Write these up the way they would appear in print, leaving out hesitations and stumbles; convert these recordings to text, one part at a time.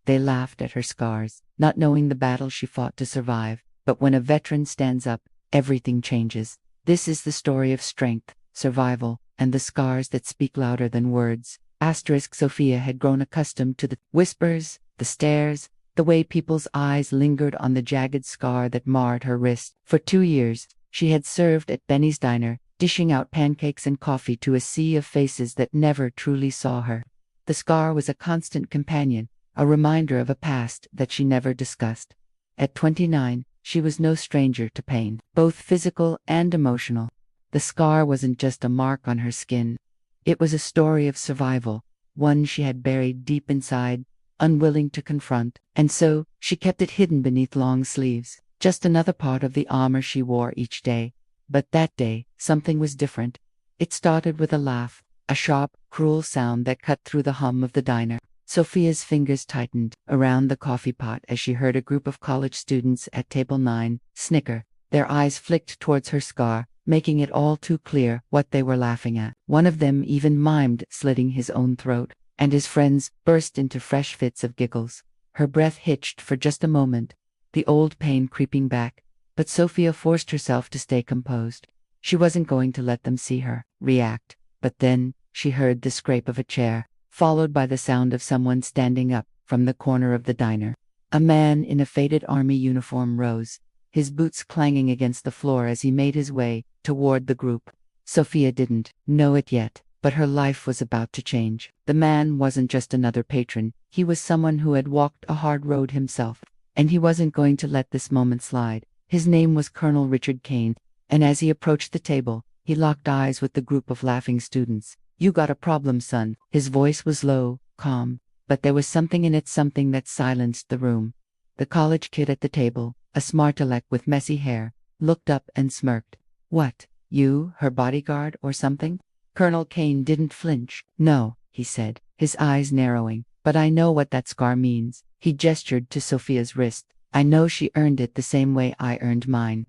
They laughed at her scars, not knowing the battle she fought to survive. But when a veteran stands up, everything changes. This is the story of strength, survival, and the scars that speak louder than words. Sofia had grown accustomed to the whispers, the stares, the way people's eyes lingered on the jagged scar that marred her wrist. For 2 years, she had served at Benny's diner, dishing out pancakes and coffee to a sea of faces that never truly saw her. The scar was a constant companion, a reminder of a past that she never discussed. At 29, she was no stranger to pain, both physical and emotional. The scar wasn't just a mark on her skin. It was a story of survival, one she had buried deep inside, unwilling to confront, and so she kept it hidden beneath long sleeves, just another part of the armor she wore each day. But that day, something was different. It started with a laugh, a sharp, cruel sound that cut through the hum of the diner. Sofia's fingers tightened around the coffee pot as she heard a group of college students at table 9 snicker. Their eyes flicked towards her scar, making it all too clear what they were laughing at. One of them even mimed slitting his own throat, and his friends burst into fresh fits of giggles. Her breath hitched for just a moment, the old pain creeping back, but Sofia forced herself to stay composed. She wasn't going to let them see her react. But then, she heard the scrape of a chair, followed by the sound of someone standing up from the corner of the diner. A man in a faded army uniform rose, his boots clanging against the floor as he made his way toward the group. Sofia didn't know it yet, but her life was about to change. The man wasn't just another patron, he was someone who had walked a hard road himself, and he wasn't going to let this moment slide. His name was Colonel Richard Kane, and as he approached the table, he locked eyes with the group of laughing students. "You got a problem, son." His voice was low, calm, but there was something in it, something that silenced the room. The college kid at the table, a smart aleck with messy hair, looked up and smirked. "What, you, her bodyguard or something?" Colonel Kane didn't flinch. "No," he said, his eyes narrowing, "but I know what that scar means." He gestured to Sofia's wrist. "I know she earned it the same way I earned mine."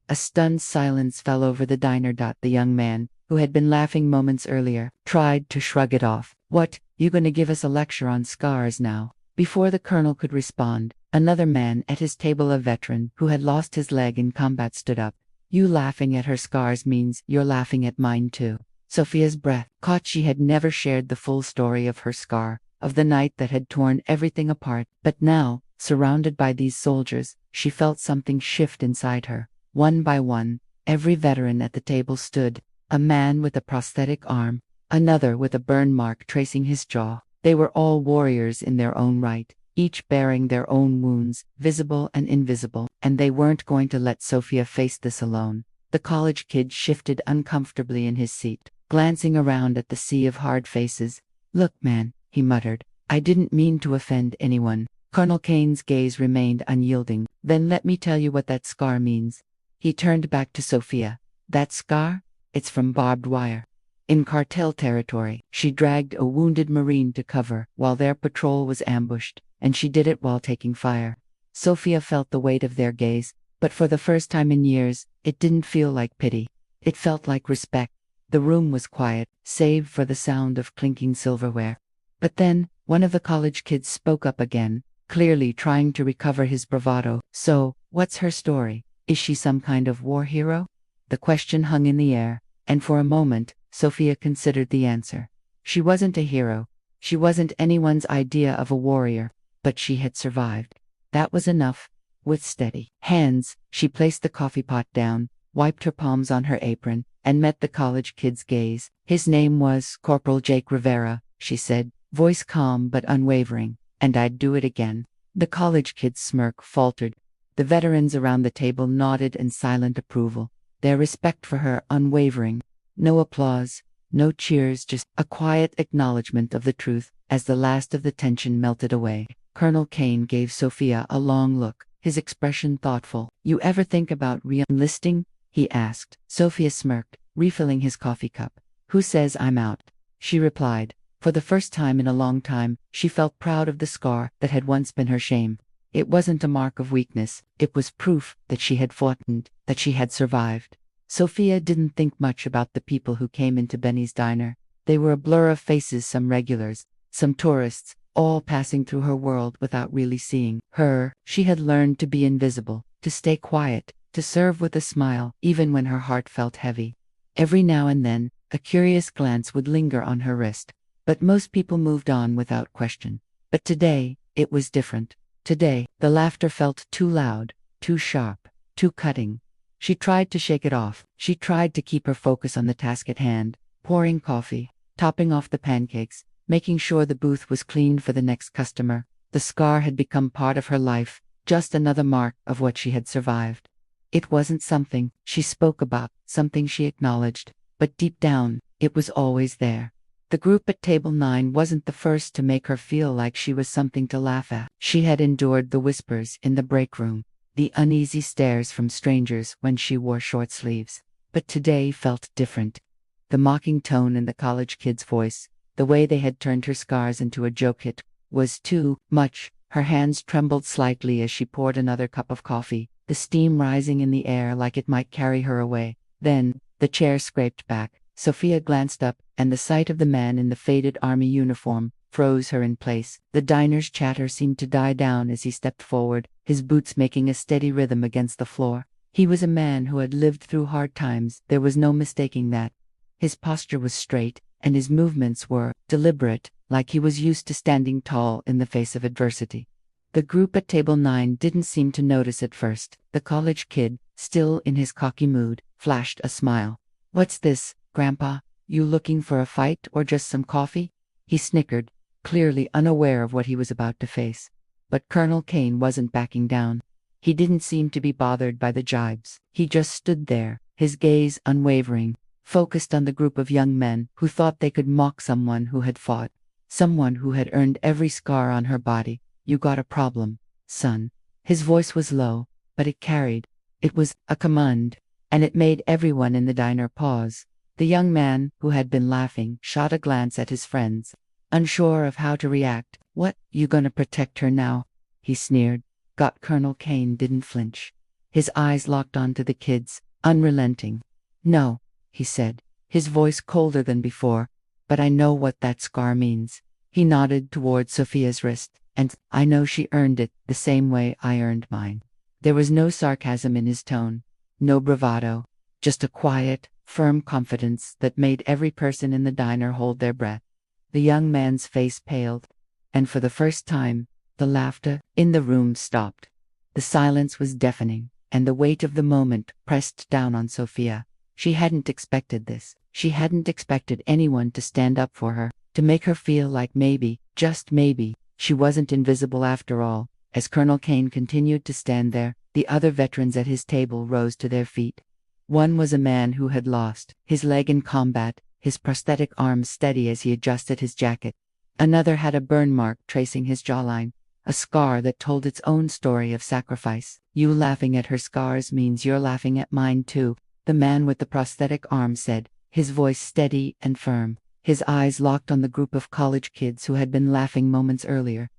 A stunned silence fell over the diner. The young man, who had been laughing moments earlier, tried to shrug it off. "What, you gonna give us a lecture on scars now?" Before the colonel could respond, another man at his table, a veteran who had lost his leg in combat, stood up. "You laughing at her scars means you're laughing at mine too." Sofia's breath caught. She had never shared the full story of her scar, of the night that had torn everything apart. But now, surrounded by these soldiers, she felt something shift inside her. One by one, every veteran at the table stood, a man with a prosthetic arm, another with a burn mark tracing his jaw. They were all warriors in their own right, each bearing their own wounds, visible and invisible, and they weren't going to let Sofia face this alone. The college kid shifted uncomfortably in his seat, glancing around at the sea of hard faces. "Look, man," he muttered, "I didn't mean to offend anyone." Colonel Kane's gaze remained unyielding. "Then let me tell you what that scar means." He turned back to Sofia. "That scar? It's from barbed wire. In cartel territory, she dragged a wounded Marine to cover while their patrol was ambushed, and she did it while taking fire." Sofia felt the weight of their gaze, but for the first time in years, it didn't feel like pity. It felt like respect. The room was quiet, save for the sound of clinking silverware. But then, one of the college kids spoke up again, clearly trying to recover his bravado. "So, what's her story? Is she some kind of war hero?" The question hung in the air, and for a moment, Sofia considered the answer. She wasn't a hero. She wasn't anyone's idea of a warrior, but she had survived. That was enough. With steady hands, she placed the coffee pot down, wiped her palms on her apron, and met the college kid's gaze. "His name was Corporal Jake Rivera," she said, voice calm but unwavering, "and I'd do it again." The college kid's smirk faltered. The veterans around the table nodded in silent approval, their respect for her unwavering. No applause, no cheers, just a quiet acknowledgement of the truth. As the last of the tension melted away, Colonel Kane gave Sofia a long look, his expression thoughtful. "You ever think about re-enlisting?" he asked. Sofia smirked, refilling his coffee cup. "Who says I'm out?" she replied. For the first time in a long time, she felt proud of the scar that had once been her shame. It wasn't a mark of weakness, it was proof that she had fought and that she had survived. Sofia didn't think much about the people who came into Benny's diner. They were a blur of faces, some regulars, some tourists, all passing through her world without really seeing her. She had learned to be invisible, to stay quiet, to serve with a smile, even when her heart felt heavy. Every now and then, a curious glance would linger on her wrist, but most people moved on without question. But today, it was different. Today, the laughter felt too loud, too sharp, too cutting. She tried to shake it off. She tried to keep her focus on the task at hand, pouring coffee, topping off the pancakes, making sure the booth was clean for the next customer. The scar had become part of her life, just another mark of what she had survived. It wasn't something she spoke about, something she acknowledged, but deep down, it was always there. The group at table 9 wasn't the first to make her feel like she was something to laugh at. She had endured the whispers in the break room, the uneasy stares from strangers when she wore short sleeves. But today felt different. The mocking tone in the college kid's voice, the way they had turned her scars into a joke hit, was too much. Her hands trembled slightly as she poured another cup of coffee, the steam rising in the air like it might carry her away. Then, the chair scraped back. Sofia glanced up, and the sight of the man in the faded army uniform froze her in place. The diner's chatter seemed to die down as he stepped forward, his boots making a steady rhythm against the floor. He was a man who had lived through hard times, there was no mistaking that. His posture was straight, and his movements were deliberate, like he was used to standing tall in the face of adversity. The group at table 9 didn't seem to notice at first. The college kid, still in his cocky mood, flashed a smile. "What's this, Grandpa? You looking for a fight or just some coffee?" He snickered, clearly unaware of what he was about to face. But Colonel Kane wasn't backing down. He didn't seem to be bothered by the jibes. He just stood there, his gaze unwavering, focused on the group of young men who thought they could mock someone who had fought, someone who had earned every scar on her body. "You got a problem, son." His voice was low, but it carried. It was a command, and it made everyone in the diner pause. The young man, who had been laughing, shot a glance at his friends, unsure of how to react. "What, you gonna protect her now?" he sneered. Colonel Kane didn't flinch. His eyes locked onto the kids, unrelenting. "No," he said, his voice colder than before, "but I know what that scar means." He nodded toward Sofia's wrist, "And I know she earned it the same way I earned mine." There was no sarcasm in his tone, no bravado, just a quiet, firm confidence that made every person in the diner hold their breath. The young man's face paled, and for the first time, the laughter in the room stopped. The silence was deafening, and the weight of the moment pressed down on Sofia. She hadn't expected this. She hadn't expected anyone to stand up for her, to make her feel like maybe, just maybe, she wasn't invisible after all. As Colonel Kane continued to stand there, the other veterans at his table rose to their feet. One was a man who had lost his leg in combat, his prosthetic arm steady as he adjusted his jacket. Another had a burn mark tracing his jawline, a scar that told its own story of sacrifice. "You laughing at her scars means you're laughing at mine too," the man with the prosthetic arm said, his voice steady and firm. His eyes locked on the group of college kids who had been laughing moments earlier.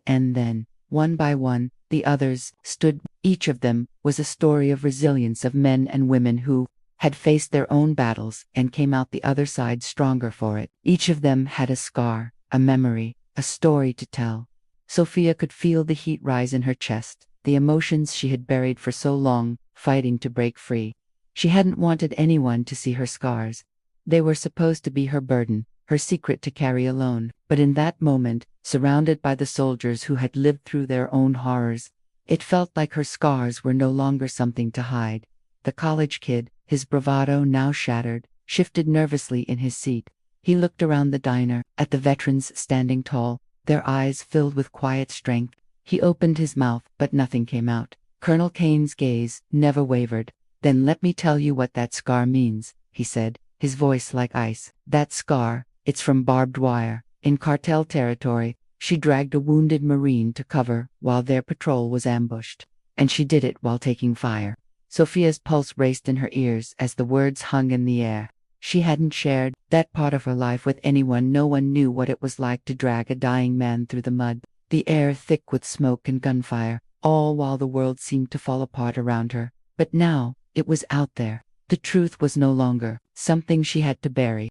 And then, one by one, the others stood. Each of them was a story of resilience, of men and women who had faced their own battles and came out the other side stronger for it. Each of them had a scar, a memory, a story to tell. Sofia could feel the heat rise in her chest, the emotions she had buried for so long, fighting to break free. She hadn't wanted anyone to see her scars. They were supposed to be her burden, her secret to carry alone. But in that moment, surrounded by the soldiers who had lived through their own horrors, it felt like her scars were no longer something to hide. The college kid, his bravado now shattered, shifted nervously in his seat. He looked around the diner, at the veterans standing tall, their eyes filled with quiet strength. He opened his mouth, but nothing came out. Colonel Kane's gaze never wavered. "Then let me tell you what that scar means," he said, his voice like ice. "That scar, it's from barbed wire. In cartel territory, she dragged a wounded Marine to cover while their patrol was ambushed. And she did it while taking fire." Sofia's pulse raced in her ears as the words hung in the air. She hadn't shared that part of her life with anyone. No one knew what it was like to drag a dying man through the mud, the air thick with smoke and gunfire, all while the world seemed to fall apart around her. But now, it was out there. The truth was no longer something she had to bury.